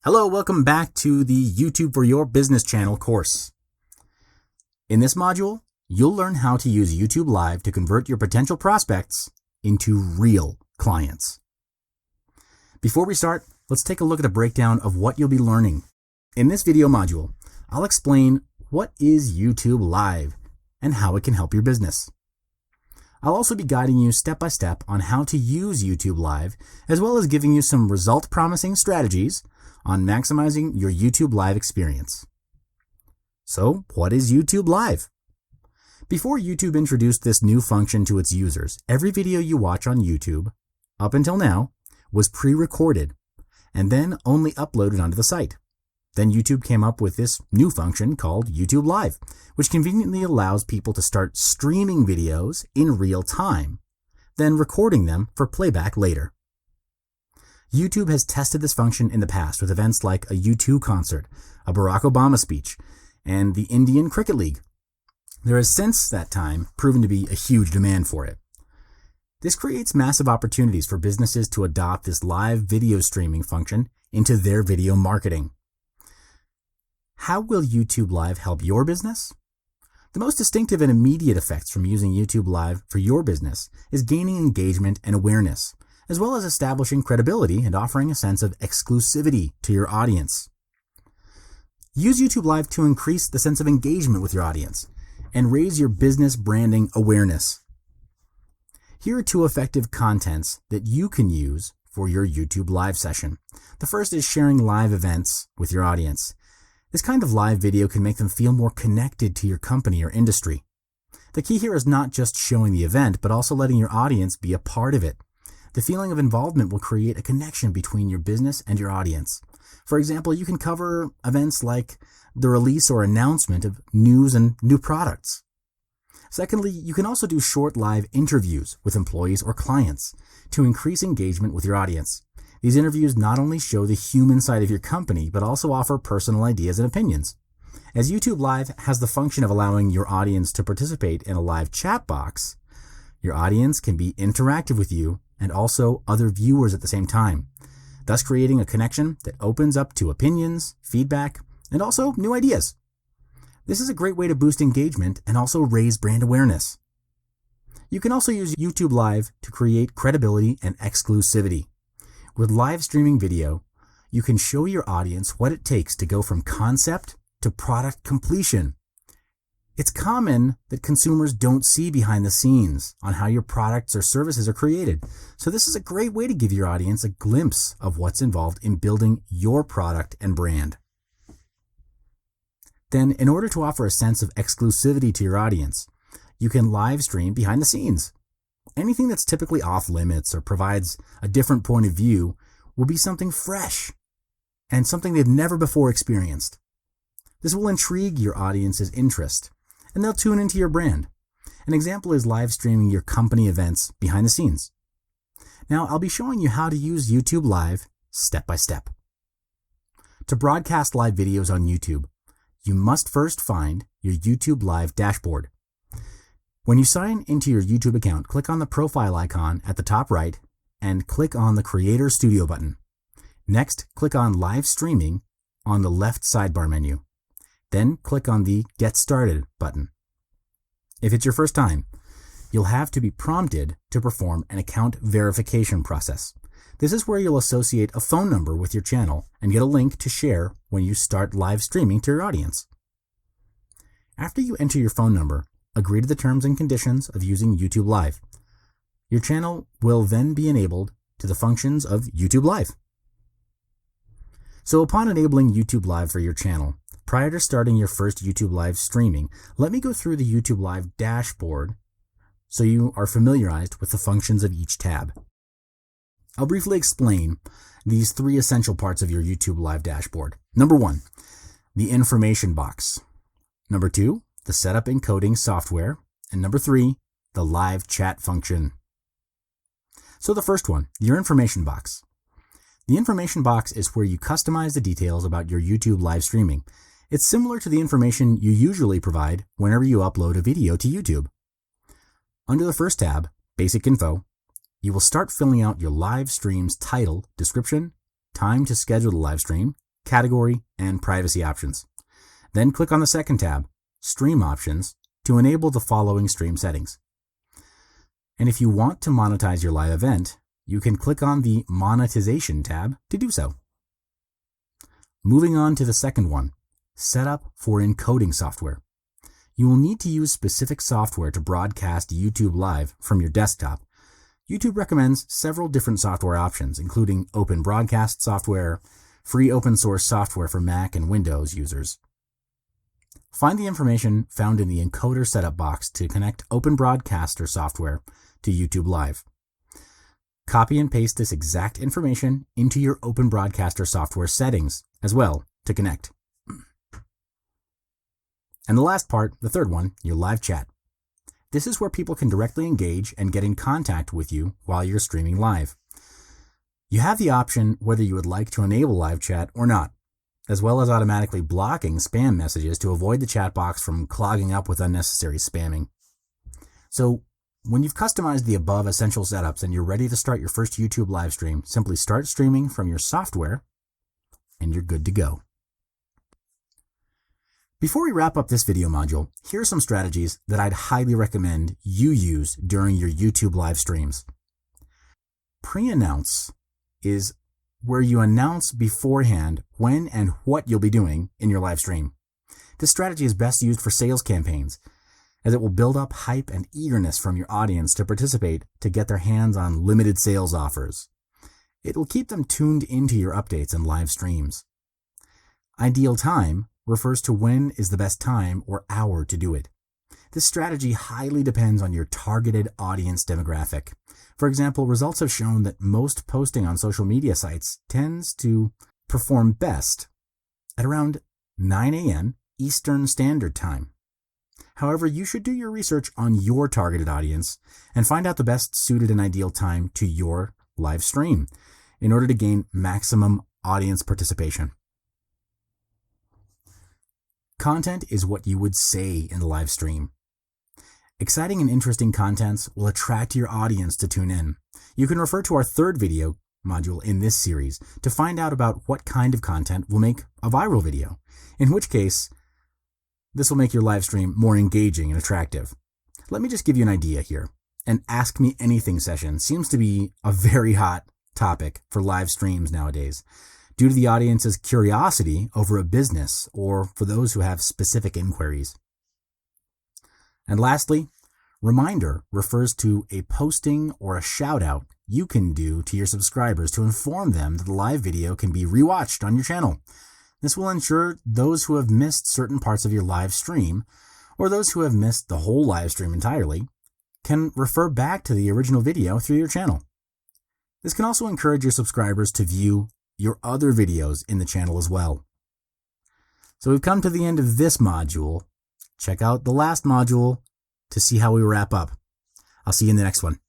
Hello, welcome back to the YouTube for Your Business channel course. In this module, you'll learn how to use YouTube Live to convert your potential prospects into real clients. Before we start, let's take a look at a breakdown of what you'll be learning. In this video module, I'll explain what is YouTube Live and how it can help your business. I'll also be guiding you step by step on how to use YouTube Live, as well as giving you some result-promising strategies on maximizing your YouTube Live experience. So, what is YouTube Live? Before YouTube introduced this new function to its users, every video you watch on YouTube, up until now, was pre-recorded and then only uploaded onto the site. Then YouTube came up with this new function called YouTube Live, which conveniently allows people to start streaming videos in real time, then recording them for playback later. YouTube has tested this function in the past with events like a U2 concert, a Barack Obama speech, and the Indian Cricket League. There has since that time proven to be a huge demand for it. This creates massive opportunities for businesses to adopt this live video streaming function into their video marketing. How will YouTube Live help your business? The most distinctive and immediate effects from using YouTube Live for your business is gaining engagement and awareness, as well as establishing credibility and offering a sense of exclusivity to your audience. Use YouTube Live to increase the sense of engagement with your audience and raise your business branding awareness. Here are two effective contents that you can use for your YouTube Live session. The first is sharing live events with your audience. This kind of live video can make them feel more connected to your company or industry. The key here is not just showing the event, but also letting your audience be a part of it. The feeling of involvement will create a connection between your business and your audience. For example, you can cover events like the release or announcement of news and new products. Secondly, you can also do short live interviews with employees or clients to increase engagement with your audience. These interviews not only show the human side of your company, but also offer personal ideas and opinions. As YouTube Live has the function of allowing your audience to participate in a live chat box, your audience can be interactive with you and also other viewers at the same time, thus creating a connection that opens up to opinions, feedback, and also new ideas. This is a great way to boost engagement and also raise brand awareness. You can also use YouTube Live to create credibility and exclusivity. With live streaming video, you can show your audience what it takes to go from concept to product completion. It's common that consumers don't see behind the scenes on how your products or services are created. So this is a great way to give your audience a glimpse of what's involved in building your product and brand. Then, in order to offer a sense of exclusivity to your audience, you can live stream behind the scenes. Anything that's typically off limits or provides a different point of view will be something fresh and something they've never before experienced. This will intrigue your audience's interest, and they'll tune into your brand. An example is live streaming your company events behind the scenes. Now, I'll be showing you how to use YouTube Live step by step. To broadcast live videos on YouTube, you must first find your YouTube Live dashboard. When you sign into your YouTube account, click on the profile icon at the top right and click on the Creator Studio button. Next, click on Live Streaming on the left sidebar menu. Then click on the Get Started button. If it's your first time, you'll have to be prompted to perform an account verification process. This is where you'll associate a phone number with your channel and get a link to share when you start live streaming to your audience. After you enter your phone number, agree to the terms and conditions of using YouTube Live. Your channel will then be enabled to the functions of YouTube Live. So upon enabling YouTube Live for your channel, prior to starting your first YouTube Live streaming, let me go through the YouTube Live dashboard so you are familiarized with the functions of each tab. I'll briefly explain these three essential parts of your YouTube Live dashboard. Number 1, the information box. Number 2, the setup encoding software. And number 3, the live chat function. So the first one, your information box. The information box is where you customize the details about your YouTube live streaming. It's similar to the information you usually provide whenever you upload a video to YouTube. Under the first tab, Basic Info, you will start filling out your live stream's title, description, time to schedule the live stream, category, and privacy options. Then click on the second tab, Stream Options, to enable the following stream settings. And if you want to monetize your live event, you can click on the Monetization tab to do so. Moving on to the second one, Setup for Encoding Software. You will need to use specific software to broadcast YouTube Live from your desktop. YouTube recommends several different software options, including open broadcast software, free open source software for Mac and Windows users. Find the information found in the encoder setup box to connect Open Broadcaster software to YouTube Live. Copy and paste this exact information into your Open Broadcaster software settings as well to connect. And the last part, the third one, your live chat. This is where people can directly engage and get in contact with you while you're streaming live. You have the option whether you would like to enable live chat or not, as well as automatically blocking spam messages to avoid the chat box from clogging up with unnecessary spamming. So, when you've customized the above essential setups and you're ready to start your first YouTube live stream, simply start streaming from your software and you're good to go. Before we wrap up this video module, here are some strategies that I'd highly recommend you use during your YouTube live streams. Pre-announce is where you announce beforehand when and what you'll be doing in your live stream. This strategy is best used for sales campaigns, as it will build up hype and eagerness from your audience to participate to get their hands on limited sales offers. It will keep them tuned into your updates and live streams. Ideal time refers to when is the best time or hour to do it. This strategy highly depends on your targeted audience demographic. For example, results have shown that most posting on social media sites tends to perform best at around 9 a.m. Eastern Standard Time. However, you should do your research on your targeted audience and find out the best suited and ideal time to your live stream in order to gain maximum audience participation. Content is what you would say in the live stream. Exciting and interesting contents will attract your audience to tune in. You can refer to our third video module in this series to find out about what kind of content will make a viral video, in which case, this will make your live stream more engaging and attractive. Let me just give you an idea here. An Ask Me Anything session seems to be a very hot topic for live streams nowadays, due to the audience's curiosity over a business or for those who have specific inquiries. And lastly, reminder refers to a posting or a shout out you can do to your subscribers to inform them that the live video can be rewatched on your channel. This will ensure those who have missed certain parts of your live stream, or those who have missed the whole live stream entirely, can refer back to the original video through your channel. This can also encourage your subscribers to view your other videos in the channel as well. So we've come to the end of this module. Check out the last module to see how we wrap up. I'll see you in the next one.